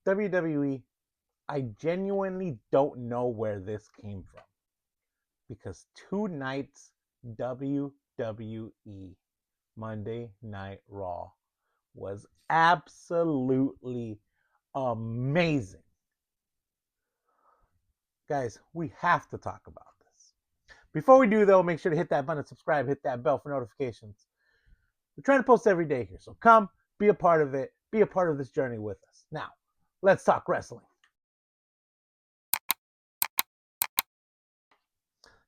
WWE, I genuinely don't know where this came from because two nights WWE Monday Night Raw was absolutely amazing. Guys, we have to talk about this. Before we do, though, make sure to hit that button, subscribe, hit that bell for notifications. We're trying to post every day here, so come, be a part of it, be a part of this journey with us. Now, let's talk wrestling.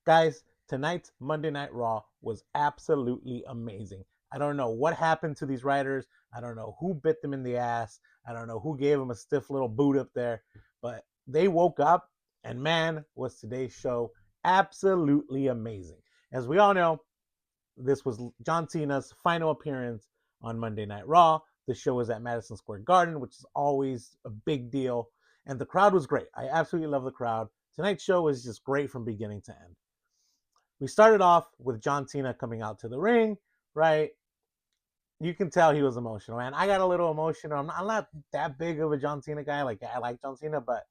Guys, tonight's Monday Night Raw was absolutely amazing. I don't know what happened to these writers. I don't know who bit them in the ass. I don't know who gave them a stiff little boot up there, but they woke up, and man, was today's show absolutely amazing. As we all know, this was John Cena's final appearance on Monday Night Raw. The show was at Madison Square Garden, which is always a big deal. And the crowd was great. I absolutely love the crowd. Tonight's show was just great from beginning to end. We started off with John Cena coming out to the ring, right? You can tell he was emotional, man. I got a little emotional. I'm not that big of a John Cena guy. Like, I like John Cena, but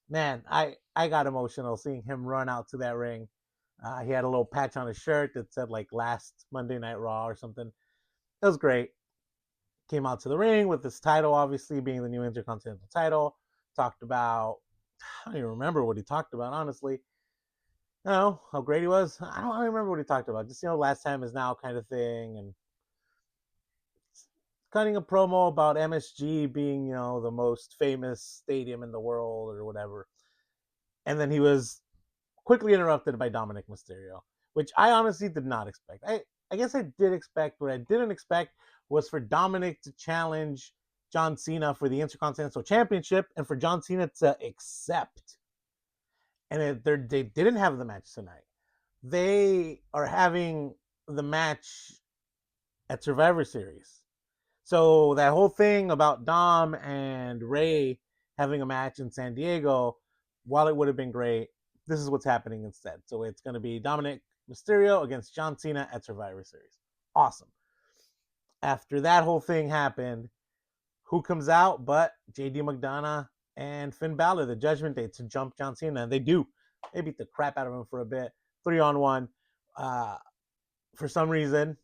man, I got emotional seeing him run out to that ring. He had a little patch on his shirt that said like last Monday Night Raw or something. It was great. Came out to the ring with this title, obviously being the new Intercontinental title. Talked about, I don't even remember what he talked about, honestly. I don't know how great he was. I don't remember what he talked about. Just, last time is now kind of thing. And cutting a promo about MSG being, the most famous stadium in the world or whatever. And then he was quickly interrupted by Dominic Mysterio, which I honestly did not expect. I guess I did expect. What I didn't expect was for Dominic to challenge John Cena for the Intercontinental Championship and for John Cena to accept. And they didn't have the match tonight. They are having the match at Survivor Series. So that whole thing about Dom and Ray having a match in San Diego, while it would have been great, this is what's happening instead. So it's going to be Dominic Mysterio against John Cena at Survivor Series. Awesome. After that whole thing happened, who comes out but JD McDonough and Finn Balor, the Judgment Day, to jump John Cena? And they do. They beat the crap out of him for a bit. 3-on-1. For some reason,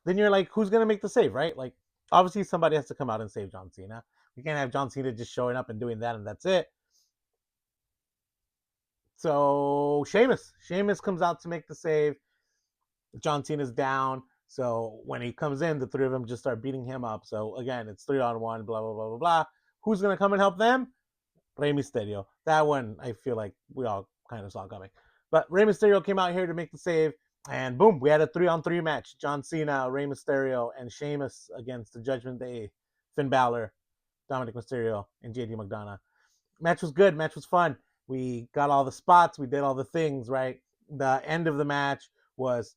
then you're like, who's going to make the save, right? Like, obviously somebody has to come out and save John Cena. We can't have John Cena just showing up and doing that and that's it. So Shamus comes out to make the save. John Cena's down. So when he comes in, the three of them just start beating him up. So again, it's 3-on-1, blah, blah, blah, blah, blah. Who's going to come and help them? Rey Mysterio. That one, I feel like we all kind of saw coming. But Rey Mysterio came out here to make the save. And boom, we had a 3-on-3 match. John Cena, Rey Mysterio, and Sheamus against the Judgment Day, Finn Balor, Dominic Mysterio, and JD McDonough. Match was good. Match was fun. We got all the spots. We did all the things, right? The end of the match was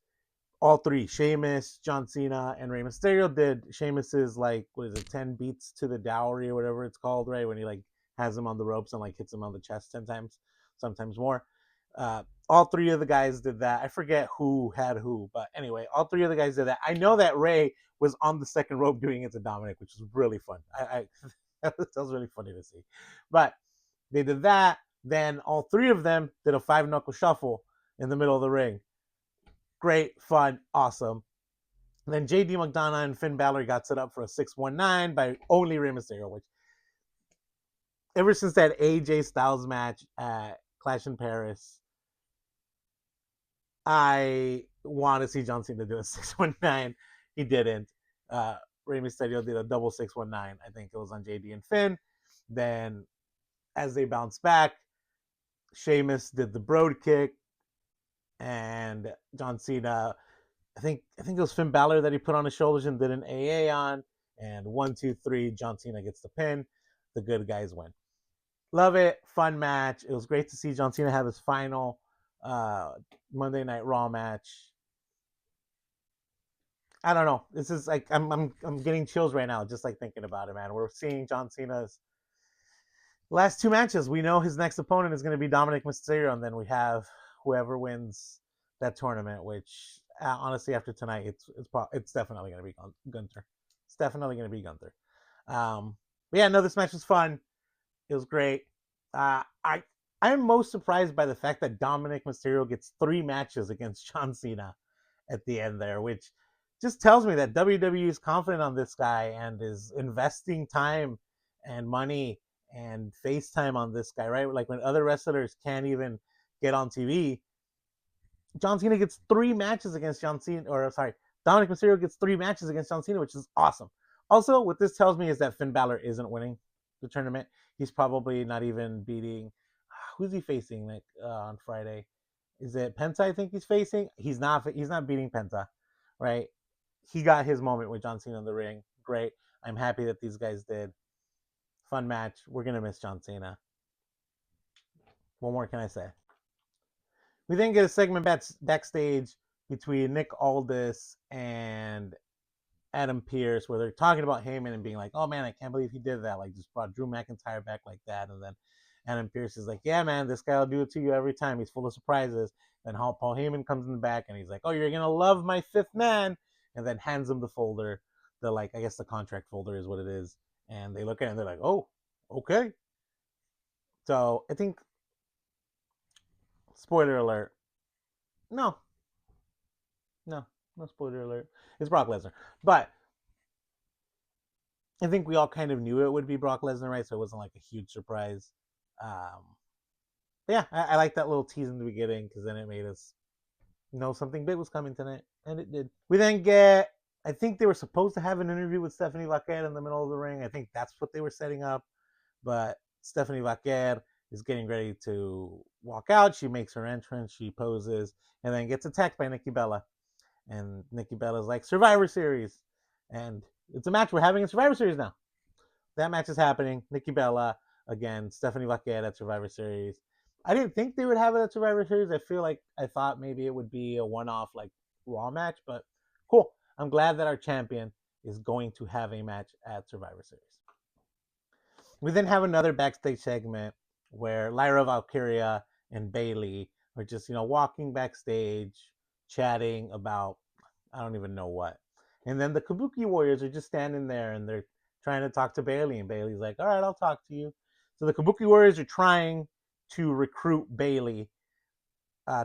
all three, Sheamus, John Cena, and Rey Mysterio did Sheamus's, like, what is it, 10 beats to the dowry or whatever it's called, right? When he, like, has him on the ropes and, like, hits him on the chest 10 times, sometimes more. All three of the guys did that. I forget who had who, but anyway, all three of the guys did that. I know that Ray was on the second rope doing it to Dominic, which was really fun. That was really funny to see. But they did that. Then all three of them did a 5-knuckle shuffle in the middle of the ring. Great, fun, awesome. And then JD McDonough and Finn Balor got set up for a 619 by only Rey Mysterio, which ever since that AJ Styles match at Clash in Paris, I want to see John Cena do a 619. He didn't. Rey Mysterio did a double 619. I think it was on JD and Finn. Then, as they bounced back, Sheamus did the Broad Kick, and John Cena, I think it was Finn Balor that he put on his shoulders and did an AA on. And 1, 2, 3, John Cena gets the pin. The good guys win. Love it. Fun match. It was great to see John Cena have his final Monday Night Raw match. I don't know. This is like I'm getting chills right now just like thinking about it, man. We're seeing John Cena's last two matches. We know his next opponent is going to be Dominic Mysterio, and then we have whoever wins that tournament. Which honestly, after tonight, it's definitely going to be Gunther. It's definitely going to be Gunther. But yeah, no, this match was fun. It was great. I'm most surprised by the fact that Dominic Mysterio gets 3 matches against John Cena at the end there, which just tells me that WWE is confident on this guy and is investing time and money and face time on this guy, right? Like when other wrestlers can't even get on TV, John Cena gets 3 matches against John Cena, or sorry, Dominic Mysterio gets 3 matches against John Cena, which is awesome. Also, what this tells me is that Finn Balor isn't winning the tournament. He's probably not even beating. Who's he facing like on Friday? Is it Penta? I think he's facing. He's not. He's not beating Penta, right? He got his moment with John Cena in the ring. Great. I'm happy that these guys did. Fun match. We're gonna miss John Cena. What more can I say? We then get a segment backstage between Nick Aldis and Adam Pearce where they're talking about Heyman and being like, "Oh man, I can't believe he did that. Like, just brought Drew McIntyre back like that." And then Adam Pearce is like, "Yeah, man, this guy will do it to you every time. He's full of surprises." Then Paul Heyman comes in the back and he's like, "Oh, you're gonna love my fifth man," and then hands him the folder. The like, I guess the contract folder is what it is. And they look at it and they're like, "Oh, okay." So I think, spoiler alert. No, no, no spoiler alert. It's Brock Lesnar, but I think we all kind of knew it would be Brock Lesnar, right? So it wasn't like a huge surprise. Um, yeah, I like that little tease in the beginning because then it made us know something big was coming tonight, and it did. We then get, I think they were supposed to have an interview with Stephanie Vaquer in the middle of the ring. I think that's what they were setting up, but Stephanie Vaquer is getting ready to walk out. She makes her entrance, she poses, and then gets attacked by Nikki Bella. And Nikki Bella's like, Survivor Series. And it's a match we're having in Survivor Series now. That match is happening. Nikki Bella again, Stephanie Vaquer at Survivor Series. I didn't think they would have it at Survivor Series. I thought maybe it would be a one-off like Raw match, but cool. I'm glad that our champion is going to have a match at Survivor Series. We then have another backstage segment where Lyra Valkyria and Bayley are just, walking backstage, chatting about I don't even know what. And then the Kabuki Warriors are just standing there and they're trying to talk to Bayley, and Bayley's like, "All right, I'll talk to you." So the Kabuki Warriors are trying to recruit Bayley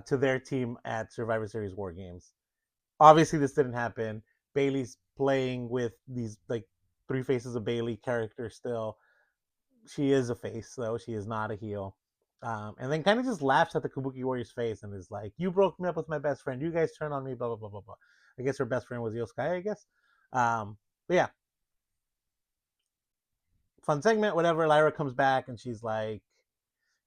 to their team at Survivor Series War Games. Obviously, this didn't happen. Bayley's playing with these like Three Faces of Bayley characters still. She is a face, though. She is not a heel. And then kind of just laughs at the Kabuki Warriors' face and is like, "You broke me up with my best friend. You guys turned on me, blah, blah, blah, blah, blah." I guess her best friend was Io Sky, I guess. But yeah, fun segment, whatever. Lyra comes back and she's like,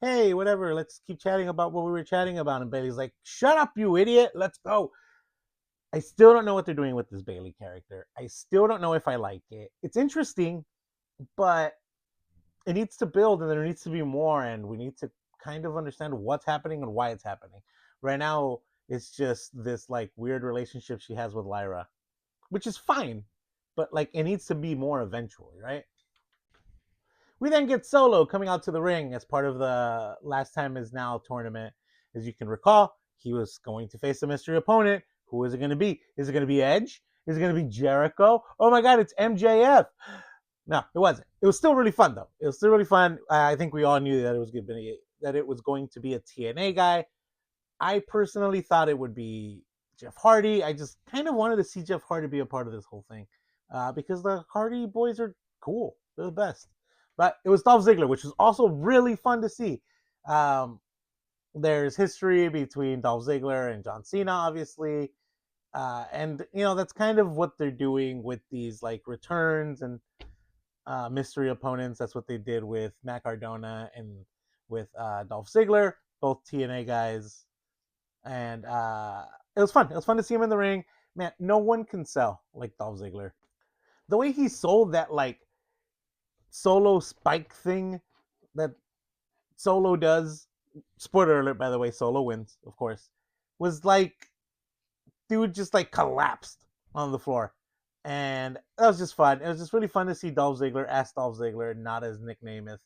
"Hey, whatever, let's keep chatting about what we were chatting about." And Bayley's like, "Shut up, you idiot. Let's go." I still don't know what they're doing with this Bayley character. I still don't know if I like it. It's interesting, but it needs to build and there needs to be more, and we need to kind of understand what's happening and why it's happening. Right now, it's just this like weird relationship she has with Lyra, which is fine, but like it needs to be more eventually, right? We then get Solo coming out to the ring as part of the Last Time Is Now tournament. As you can recall, he was going to face a mystery opponent. Who is it going to be? Is it going to be Edge? Is it going to be Jericho? Oh my God, it's MJF. No, it wasn't. It was still really fun though. It was still really fun. I think we all knew that it was going to be a TNA guy. I personally thought it would be Jeff Hardy. I just kind of wanted to see Jeff Hardy be a part of this whole thing because the Hardy boys are cool. They're the best. But it was Dolph Ziggler, which was also really fun to see. Um, there's history between Dolph Ziggler and John Cena, obviously. And, that's kind of what they're doing with these like returns and mystery opponents. That's what they did with Matt Cardona and with Dolph Ziggler, both TNA guys. And it was fun. It was fun to see him in the ring. Man, no one can sell like Dolph Ziggler. The way he sold that like solo spike thing that Solo does. Spoiler alert, by the way, Solo wins, of course. Was like, dude just like collapsed on the floor. And that was just fun. It was just really fun to see Dolph Ziggler as Dolph Ziggler, not as Nick Namath.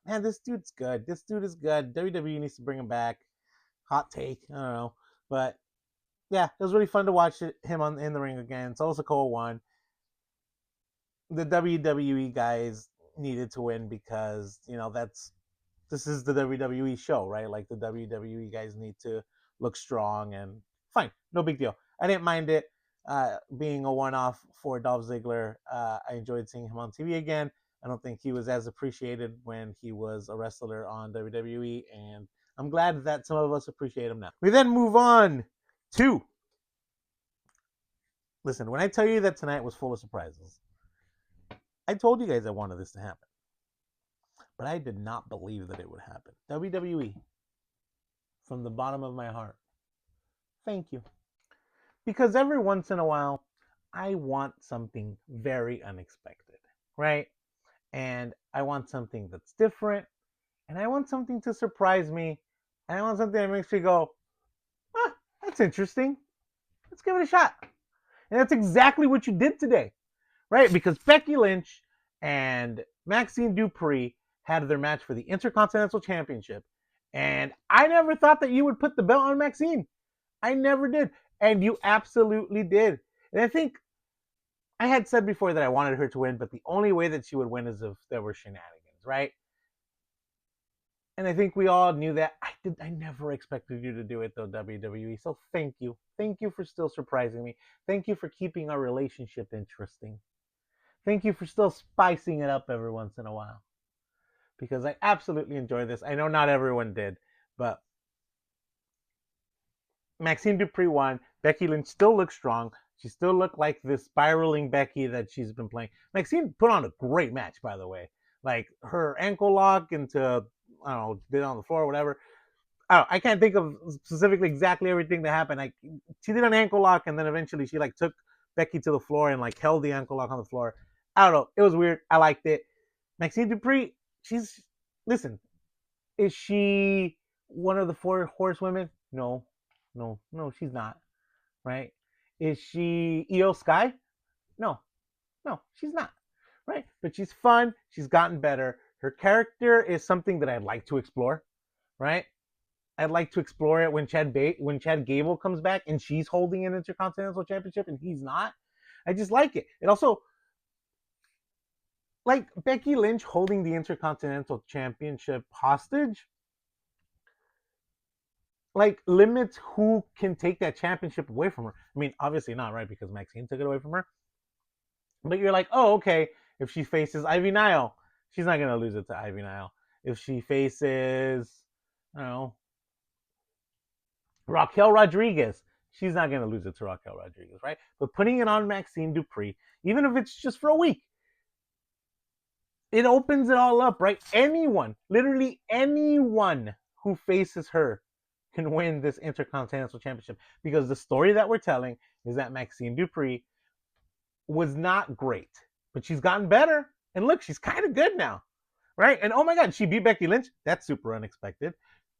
Man, this dude's good. This dude is good. WWE needs to bring him back. Hot take. I don't know. But yeah, it was really fun to watch him in the ring again. Solo Sikoa won. the WWE guys needed to win because this is the WWE show, right? Like the WWE guys need to look strong and fine, no big deal. I didn't mind it being a one-off for Dolph Ziggler. I enjoyed seeing him on TV again. I don't think he was as appreciated when he was a wrestler on WWE, and I'm glad that some of us appreciate him now. We then move on to listen. When I tell you that tonight was full of surprises, I told you guys I wanted this to happen, but I did not believe that it would happen. WWE, from the bottom of my heart, thank you. Because every once in a while, I want something very unexpected, right? And I want something that's different, and I want something to surprise me, and I want something that makes me go, ah, that's interesting. Let's give it a shot. And that's exactly what you did today, right? Because Becky Lynch and Maxine Dupree had their match for the Intercontinental Championship, and I never thought that you would put the belt on Maxine. I never did. And you absolutely did. And I think I had said before that I wanted her to win, but the only way that she would win is if there were shenanigans, right? And I think we all knew that. I never expected you to do it though, WWE. So thank you. Thank you for still surprising me. Thank you for keeping our relationship interesting. Thank you for still spicing it up every once in a while. Because I absolutely enjoy this. I know not everyone did, but Maxine Dupree won. Becky Lynch still looks strong. She still looked like this spiraling Becky that she's been playing. Maxine put on a great match, by the way. Like her ankle lock into, I don't know, did on the floor or whatever. I can't think of specifically exactly everything that happened. Like she did an ankle lock and then eventually she like took Becky to the floor and like held the ankle lock on the floor. I don't know. It was weird. I liked it. Maxine Dupree, she's listen, is she one of the four horsewomen? No, no, she's not. Right? Is she Io Sky? No, no, she's not. Right? But she's fun. She's gotten better. Her character is something that I'd like to explore. Right? I'd like to explore it when Chad Gable comes back and she's holding an Intercontinental Championship and he's not. I just like it. It also like Becky Lynch holding the Intercontinental Championship hostage like limits who can take that championship away from her. I mean, obviously not, right? Because Maxine took it away from her. But you're like, oh, okay. If she faces Ivy Nile, she's not gonna lose it to Ivy Nile. If she faces, I don't know, Raquel Rodriguez, she's not gonna lose it to Raquel Rodriguez, right? But putting it on Maxine Dupree, even if it's just for a week, it opens it all up, right? Anyone, literally anyone who faces her can win this Intercontinental Championship because the story that we're telling is that Maxine Dupree was not great, but she's gotten better. And look, she's kind of good now, right? And oh my God, she beat Becky Lynch. That's super unexpected.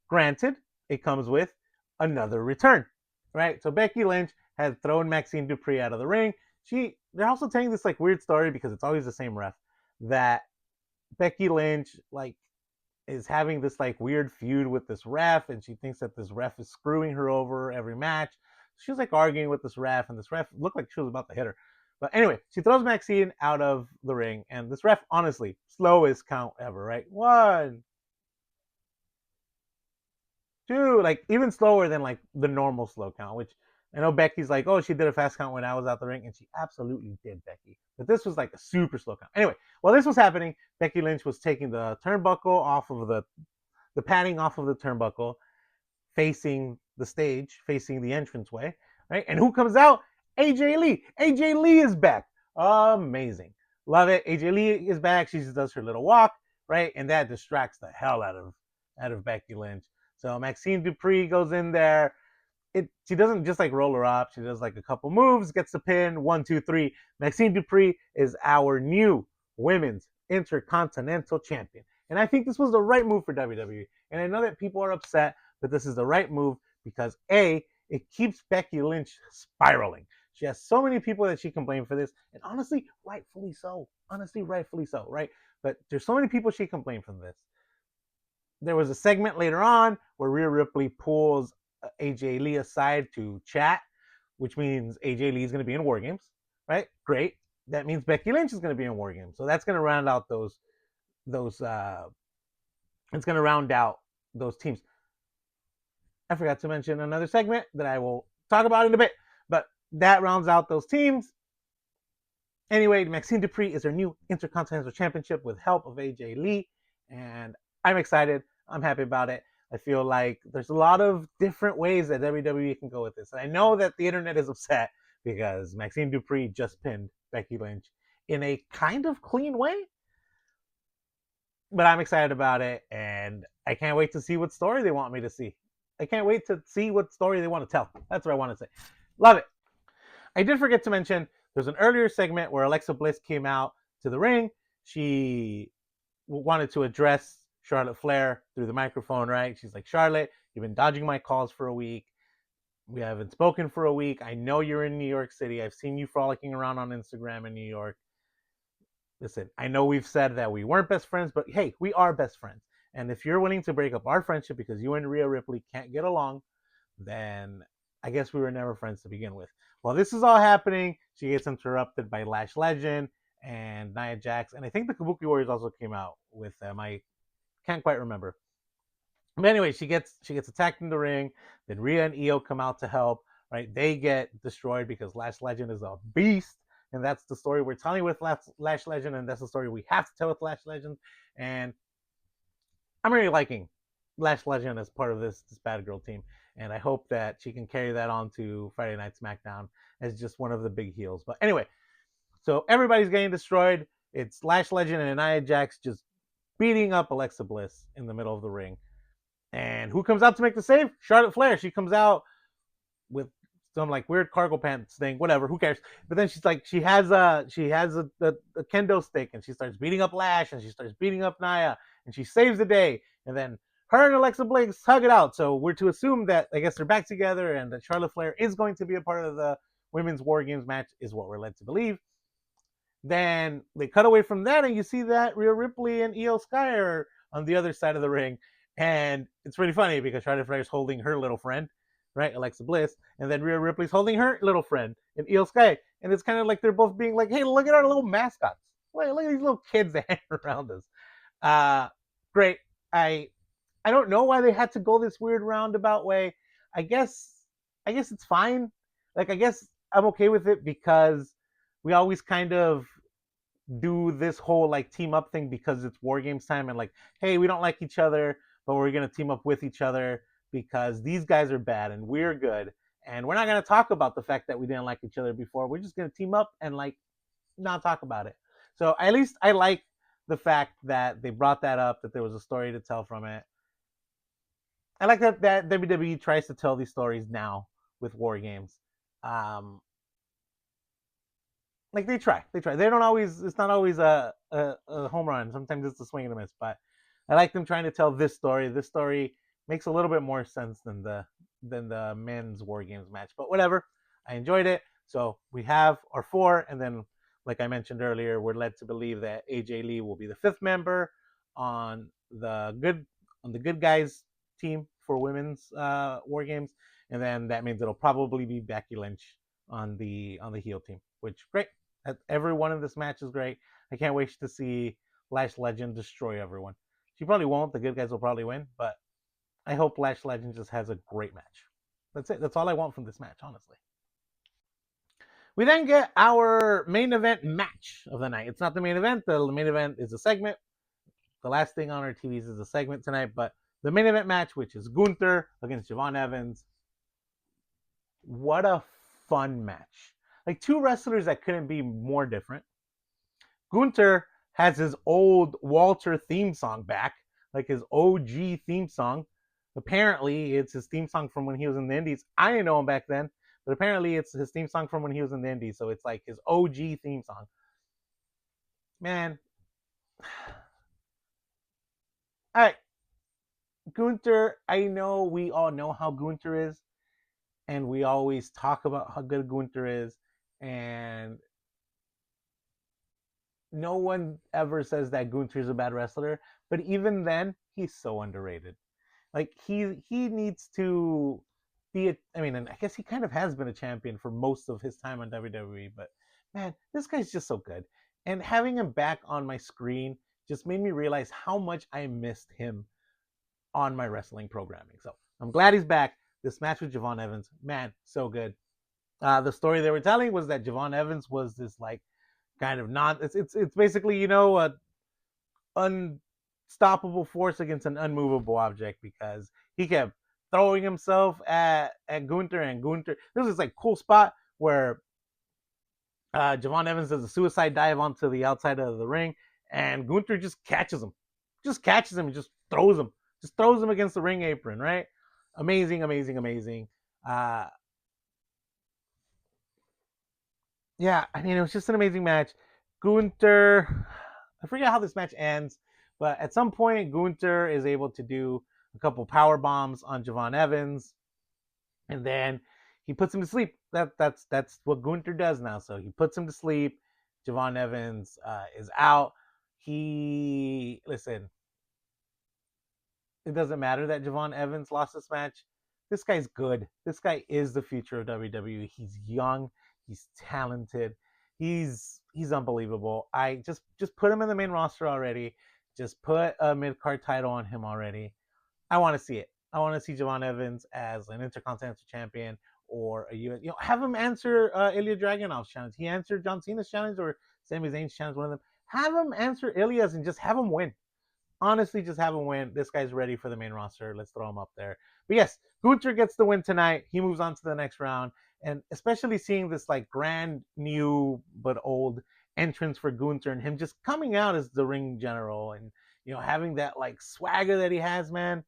Granted, it comes with another return, right? So Becky Lynch had thrown Maxine Dupree out of the ring. They're also telling this like weird story because it's always the same ref that Becky Lynch like is having this like weird feud with this ref, and she thinks that this ref is screwing her over every match. She was like arguing with this ref, and this ref looked like she was about to hit her. But anyway, she throws Maxine out of the ring, and this ref, honestly, slowest count ever, right? One, two, like even slower than like the normal slow count, which I know Becky's like, oh, she did a fast count when I was out the ring, and she absolutely did, Becky. But this was like a super slow count. Anyway, while this was happening, Becky Lynch was taking the turnbuckle off of the padding off of the turnbuckle, facing the stage, facing the entranceway, right? And who comes out? AJ Lee. AJ Lee is back. Amazing. Love it. AJ Lee is back. She just does her little walk, right? And that distracts the hell out of Becky Lynch. So Maxine Dupree goes in there. She doesn't just like roll her up. She does like a couple moves, gets the pin. 1, 2, 3. Maxine Dupree is our new women's Intercontinental Champion. And I think this was the right move for WWE. And I know that people are upset, but this is the right move because A, it keeps Becky Lynch spiraling. She has so many people that she can blame for this, and honestly, rightfully so. Honestly, rightfully so, right? But there's so many people she can blame for this. There was a segment later on where Rhea Ripley pulls AJ Lee aside to chat, which means AJ Lee is going to be in War Games, right? Great. that means Becky Lynch is going to be in War Games. So that's going to round out those it's going to round out those teams. I forgot to mention another segment that I will talk about in a bit, but that rounds out those teams. Anyway, Maxine Dupree is her new Intercontinental Championship with help of AJ Lee, and I'm excited. I'm happy about it. I feel like there's a lot of different ways that WWE can go with this. And I know that the internet is upset because Maxine Dupree just pinned Becky Lynch in a kind of clean way. But I'm excited about it, and I can't wait to see what story they want me to see. I can't wait to see what story they want to tell. That's what I want to say. Love it. I did forget to mention there's an earlier segment where Alexa Bliss came out to the ring. She wanted to address Charlotte Flair through the microphone, right? She's like, Charlotte, you've been dodging my calls for a week. We haven't spoken for a week. I know you're in New York City. I've seen you frolicking around on Instagram in New York. Listen, I know we've said that we weren't best friends, but hey, we are best friends. And if you're willing to break up our friendship because you and Rhea Ripley can't get along, then I guess we were never friends to begin with. While this is all happening, she gets interrupted by Lash Legend and Nia Jax, and I think the Kabuki Warriors also came out with them. I can't quite remember. But anyway, she gets attacked in the ring. Then Rhea and Io come out to help. Right, they get destroyed because Lash Legend is a beast, and that's the story we're telling with Lash Legend, and that's the story we have to tell with Lash Legend. And I'm really liking Lash Legend as part of this Bad Girl team, and I hope that she can carry that on to Friday Night SmackDown as just one of the big heels. But anyway, so everybody's getting destroyed. It's Lash Legend and Nia Jax just beating up Alexa Bliss in the middle of the ring. And who comes out to make the save? Charlotte Flair. She comes out with some like weird cargo pants thing, whatever. Who cares? But then she's like, she has a kendo stick, and she starts beating up Lash, and she starts beating up Nia, and she saves the day. And then her and Alexa Bliss hug it out. So we're to assume that I guess they're back together, and that Charlotte Flair is going to be a part of the Women's War Games match, is what we're led to believe. Then they cut away from that, and you see that Rhea Ripley and Io Sky are on the other side of the ring. And it's really funny because Charlotte Flair is holding her little friend, right, Alexa Bliss, and then Rhea Ripley's holding her little friend in Io Sky. And it's kind of like they're both being like, hey, look at our little mascots. Look at these little kids that hang around us. Great. I don't know why they had to go this weird roundabout way. I guess it's fine. Like, I guess I'm okay with it because we always kind of do this whole like team up thing because it's War Games time, and like, hey, we don't like each other, but we're gonna team up with each other because these guys are bad and we're good, and we're not gonna talk about the fact that we didn't like each other before. We're just gonna team up and like not talk about it. So at least I like the fact that they brought that up, that there was a story to tell from it. I like that WWE tries to tell these stories now with War Games. Um, like they try. They don't always. It's not always a home run. Sometimes it's a swing and a miss. But I like them trying to tell this story. This story makes a little bit more sense than the men's War Games match. But whatever. I enjoyed it. So we have our four, and then like I mentioned earlier, we're led to believe that AJ Lee will be the fifth member on the good guys team for women's War Games, and then that means it'll probably be Becky Lynch on the heel team. Which great. Everyone in this match is great. I can't wait to see Lash Legend destroy everyone. She probably won't. The good guys will probably win, but I hope Lash Legend just has a great match. That's it. That's all I want from this match, honestly. We then get our main event match of the night. It's not the main event. The main event is a segment. The last thing on our TVs is a segment tonight, but the main event match, which is Gunther against Javon Evans. What a fun match. Like two wrestlers that couldn't be more different. Gunther has his old Walter theme song back, like his OG theme song. Apparently, it's his theme song from when he was in the Indies. I didn't know him back then, but apparently it's his theme song from when he was in the Indies. So it's like his OG theme song. Man. All right. Gunther, I know we all know how Gunther is, and we always talk about how good Gunther is, and no one ever says that Gunther's a bad wrestler, but even then, he's so underrated. Like he needs to be I mean, and I guess he kind of has been a champion for most of his time on WWE, but man, this guy's just so good. And having him back on my screen just made me realize how much I missed him on my wrestling programming. So I'm glad he's back. This match with Javon Evans, man, so good. The story they were telling was that Javon Evans was this like kind of not. It's basically a unstoppable force against an unmovable object because he kept throwing himself at Gunther, and Gunther. There's this like cool spot where Javon Evans does a suicide dive onto the outside of the ring, and Gunther just catches him, and just throws him against the ring apron. Right? Amazing, amazing, amazing. Uh, yeah, I mean, it was just an amazing match. Gunther, I forget how this match ends, but at some point, Gunther is able to do a couple power bombs on Javon Evans, and then he puts him to sleep. That's what Gunther does now. So he puts him to sleep. Javon Evans is out. He listen. It doesn't matter that Javon Evans lost this match. This guy's good. This guy is the future of WWE. He's young. He's talented. He's unbelievable. I just put him in the main roster already. Just put a mid card title on him already. I want to see it. I want to see Javon Evans as an Intercontinental Champion or a US. Have him answer Ilya Dragunov's challenge. He answered John Cena's challenge or Sami Zayn's challenge. One of them. Have him answer Ilya's and just have him win. Honestly, just have him win. This guy's ready for the main roster. Let's throw him up there. But yes, Gunther gets the win tonight. He moves on to the next round. And especially seeing this like grand new but old entrance for Gunther and him just coming out as the ring general and having that like swagger that he has, man.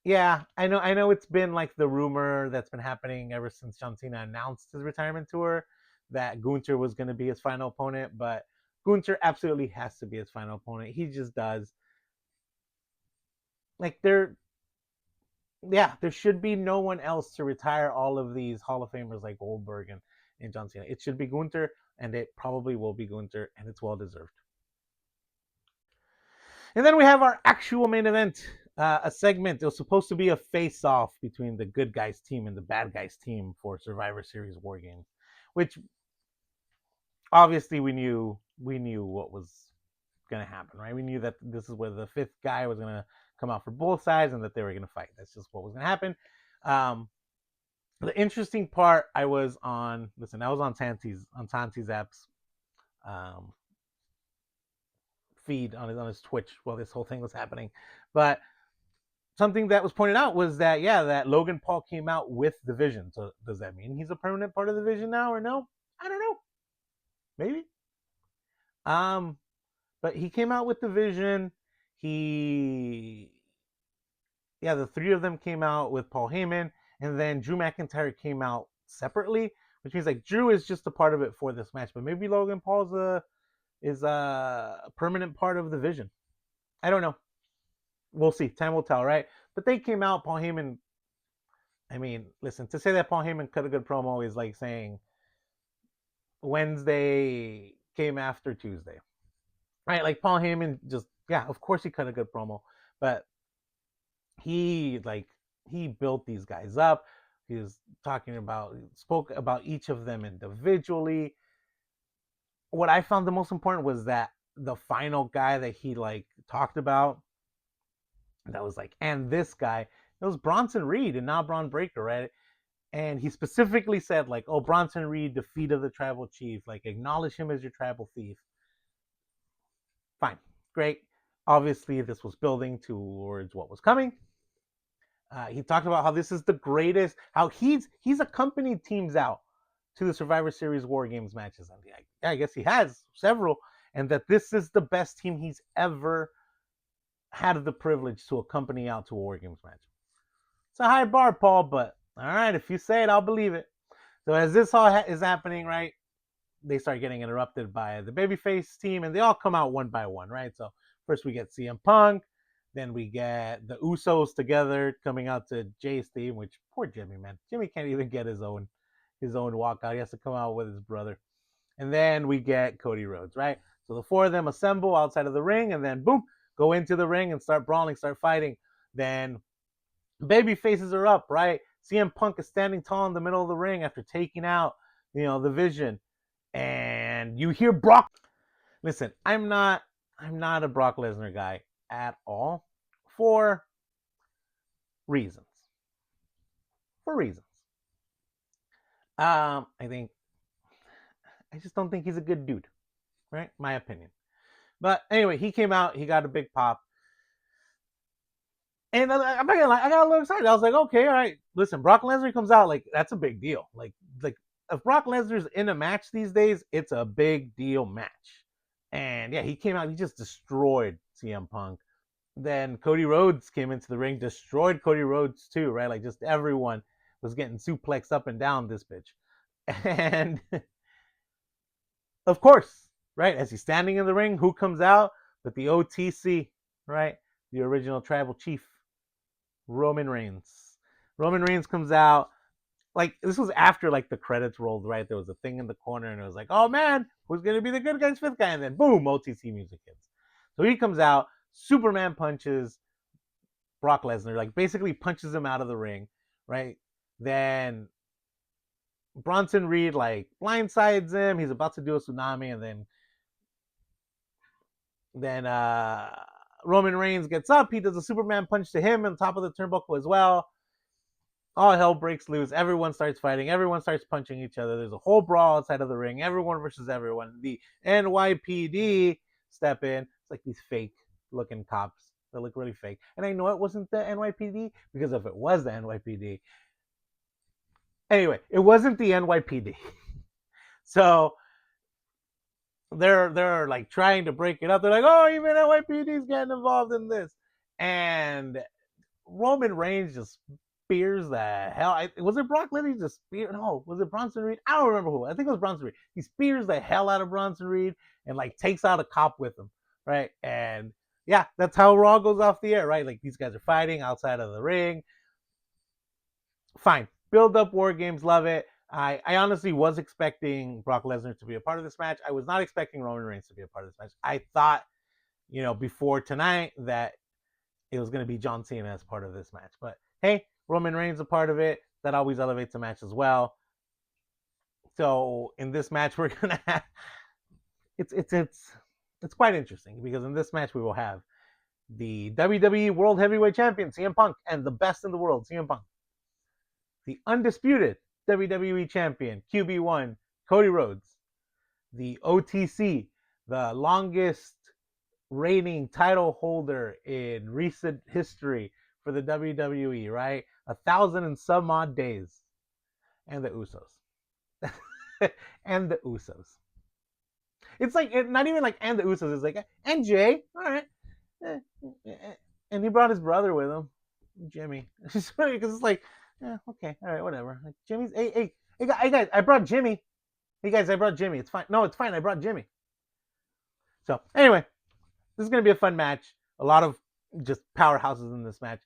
Yeah, I know it's been like the rumor that's been happening ever since John Cena announced his retirement tour that Gunther was going to be his final opponent, but Gunther absolutely has to be his final opponent. He just does. Like there should be no one else to retire all of these Hall of Famers like Goldberg and John Cena. It should be Gunther, and it probably will be Gunther, and it's well deserved. And then we have our actual main event, a segment. It was supposed to be a face-off between the good guys team and the bad guys team for Survivor Series War Games, which obviously we knew what was going to happen, right? We knew that this is where the fifth guy was going to come out for both sides and that they were going to fight. That's just what was going to happen. Um, the interesting part, I was on Santi's app's feed on his Twitch while this whole thing was happening. But something that was pointed out was that that Logan Paul came out with the Vision. So does that mean he's a permanent part of the Vision now or no? I don't know. Maybe. Um, but he came out with the Vision. He the three of them came out with Paul Heyman, and then Drew McIntyre came out separately, which means like Drew is just a part of it for this match, but maybe Logan Paul's is a permanent part of the Vision. I don't know. We'll see. Time will tell, right? But they came out. Paul Heyman. I mean, listen, to say that Paul Heyman cut a good promo is like saying Wednesday came after Tuesday, right? Like Paul Heyman just, of course he cut a good promo, but he built these guys up. He was spoke about each of them individually. What I found the most important was that the final guy that he like talked about, that was like, and this guy, it was Bronson Reed and not Braun Breaker, right? And he specifically said like, oh, Bronson Reed, defeat of the tribal chief, like acknowledge him as your tribal thief. Fine, great. Obviously, this was building towards what was coming. He talked about how this is the greatest, how he's accompanied teams out to the Survivor Series War Games matches. And I guess he has several, and that this is the best team he's ever had the privilege to accompany out to a War Games match. It's a high bar, Paul, but all right, if you say it, I'll believe it. So as this all is happening, right, they start getting interrupted by the babyface team, and they all come out one by one, right? So first we get CM Punk, then we get the Usos together coming out to Jay's theme, which poor Jimmy, man. Jimmy can't even get his own walkout. He has to come out with his brother. And then we get Cody Rhodes, right? So the four of them assemble outside of the ring, and then boom, go into the ring and start brawling, start fighting. Then baby faces are up, right? CM Punk is standing tall in the middle of the ring after taking out, the Vision. And and you hear Brock. Listen, I'm not a Brock Lesnar guy at all for reasons. For reasons. I think I just don't think he's a good dude, right? My opinion. But anyway, he came out, he got a big pop. And I'm not gonna lie, I got a little excited. I was like, okay, all right. Listen, Brock Lesnar comes out, like that's a big deal. Like if Brock Lesnar's in a match these days, it's a big deal match. And yeah, he came out, he just destroyed CM Punk. Then Cody Rhodes came into the ring, destroyed Cody Rhodes too, right? Like just everyone was getting suplexed up and down this bitch. And of course, right, as he's standing in the ring, who comes out but the OTC, right? The original tribal chief, Roman Reigns. Roman Reigns comes out. Like this was after like the credits rolled, right? There was a thing in the corner, and it was like, oh man, who's gonna be the good guy's fifth guy? And then boom, OTC music hits. So he comes out, Superman punches Brock Lesnar, like basically punches him out of the ring, right? Then Bronson Reed like blindsides him. He's about to do a tsunami, and then Roman Reigns gets up. He does a Superman punch to him on top of the turnbuckle as well. All hell breaks loose. Everyone starts fighting. Everyone starts punching each other. There's a whole brawl outside of the ring. Everyone versus everyone. The NYPD step in. It's like these fake looking cops. They look really fake. And I know it wasn't the NYPD because if it was the NYPD. Anyway, it wasn't the NYPD. So they're like trying to break it up. They're like, oh, even NYPD's getting involved in this. And Roman Reigns just spears the hell. Was it Brock Lesnar? Just spear? No, was it Bronson Reed? I don't remember who. I think it was Bronson Reed. He spears the hell out of Bronson Reed and like takes out a cop with him, right? And yeah, that's how Raw goes off the air, right? Like these guys are fighting outside of the ring. Fine, build up War Games, love it. I honestly was expecting Brock Lesnar to be a part of this match. I was not expecting Roman Reigns to be a part of this match. I thought, before tonight that it was going to be John Cena as part of this match. But hey, Roman Reigns a part of it. That always elevates a match as well. So in this match, we're gonna have it's quite interesting because in this match we will have the WWE World Heavyweight Champion CM Punk and the best in the world CM Punk, the undisputed WWE Champion QB1 Cody Rhodes, the OTC, the longest reigning title holder in recent history for the WWE, right? 1,000 and some odd days. And the Usos. And the Usos. It's like, not even like, and the Usos. It's like, and Jay. All right. And he brought his brother with him, Jimmy. It's funny because it's like, okay, all right, whatever. Like, Jimmy's, hey, guys, I brought Jimmy. Hey, guys, I brought Jimmy. It's fine. No, it's fine. I brought Jimmy. So, anyway, this is going to be a fun match. A lot of just powerhouses in this match.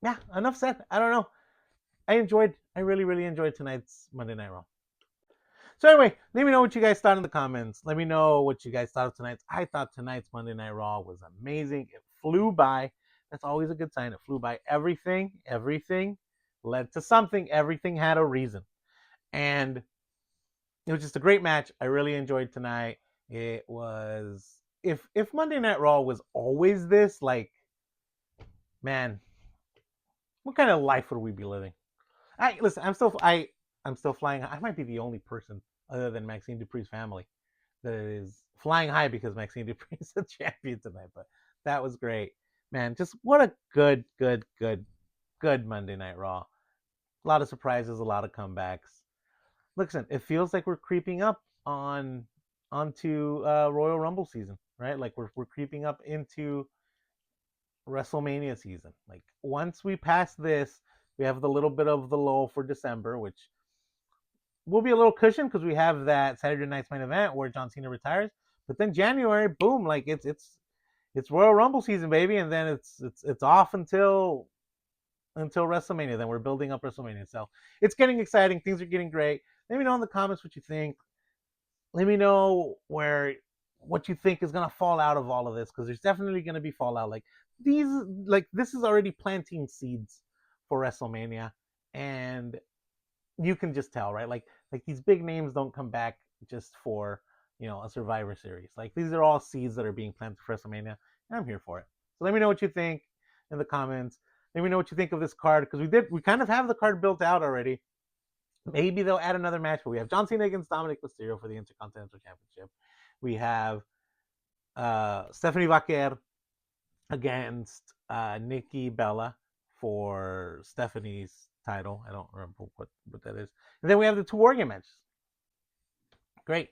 Yeah, enough said. I don't know. I really, really enjoyed tonight's Monday Night Raw. So anyway, let me know what you guys thought in the comments. Let me know what you guys thought of tonight's. I thought tonight's Monday Night Raw was amazing. It flew by. That's always a good sign. It flew by. Everything led to something. Everything had a reason. And it was just a great match. I really enjoyed tonight. It was, if Monday Night Raw was always this, like, man, what kind of life would we be living? Listen, I'm still flying. I might be the only person other than Maxine Dupri's family that is flying high because Maxine Dupri is a champion tonight. But that was great, man. Just what a good Monday Night Raw. A lot of surprises, a lot of comebacks. Listen, it feels like we're creeping up onto Royal Rumble season, right? Like we're creeping up into WrestleMania season. Like once we pass this, we have the little bit of the lull for December, which will be a little cushion because we have that Saturday Night's Main Event where John Cena retires. But then January, boom, like it's Royal Rumble season, baby, and then it's off until WrestleMania. Then we're building up WrestleMania, so it's getting exciting. Things are getting great. Let me know in the comments what you think. Let me know what you think is gonna fall out of all of this, because there's definitely gonna be fallout. This is already planting seeds for WrestleMania, and you can just tell, right? Like these big names don't come back just for a Survivor Series. Like these are all seeds that are being planted for WrestleMania, and I'm here for it. So let me know what you think in the comments. Let me know what you think of this card because we kind of have the card built out already. Maybe they'll add another match, but we have John Cena against Dominic Mysterio for the Intercontinental Championship. We have Stephanie Vaquer against Nikki Bella for Stephanie's title. I don't remember what that is. And then we have the 2 War Game matches. Great.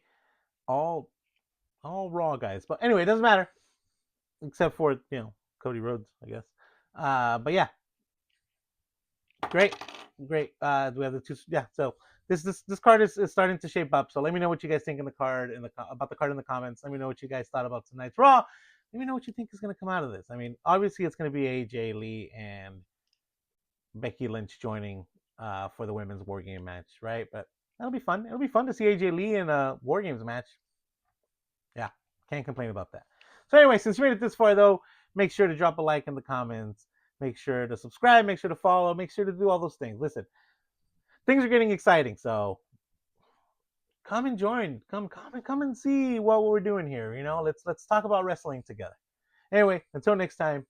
All Raw guys. But anyway, it doesn't matter. Except for, Cody Rhodes, I guess. But yeah. Great. Great. We have the 2, yeah, so this card is starting to shape up. So let me know what you guys think about the card in the comments. Let me know what you guys thought about tonight's Raw. Let me know what you think is going to come out of this. I mean, obviously it's going to be AJ Lee and Becky Lynch joining for the women's War Game match, right? But that'll be fun. It'll be fun to see AJ Lee in a War Games match. Yeah, can't complain about that. So anyway, since you made it this far, though, make sure to drop a like in the comments. Make sure to subscribe. Make sure to follow. Make sure to do all those things. Listen, things are getting exciting, so come and join. Come and see what we're doing here. Let's talk about wrestling together. Anyway, until next time.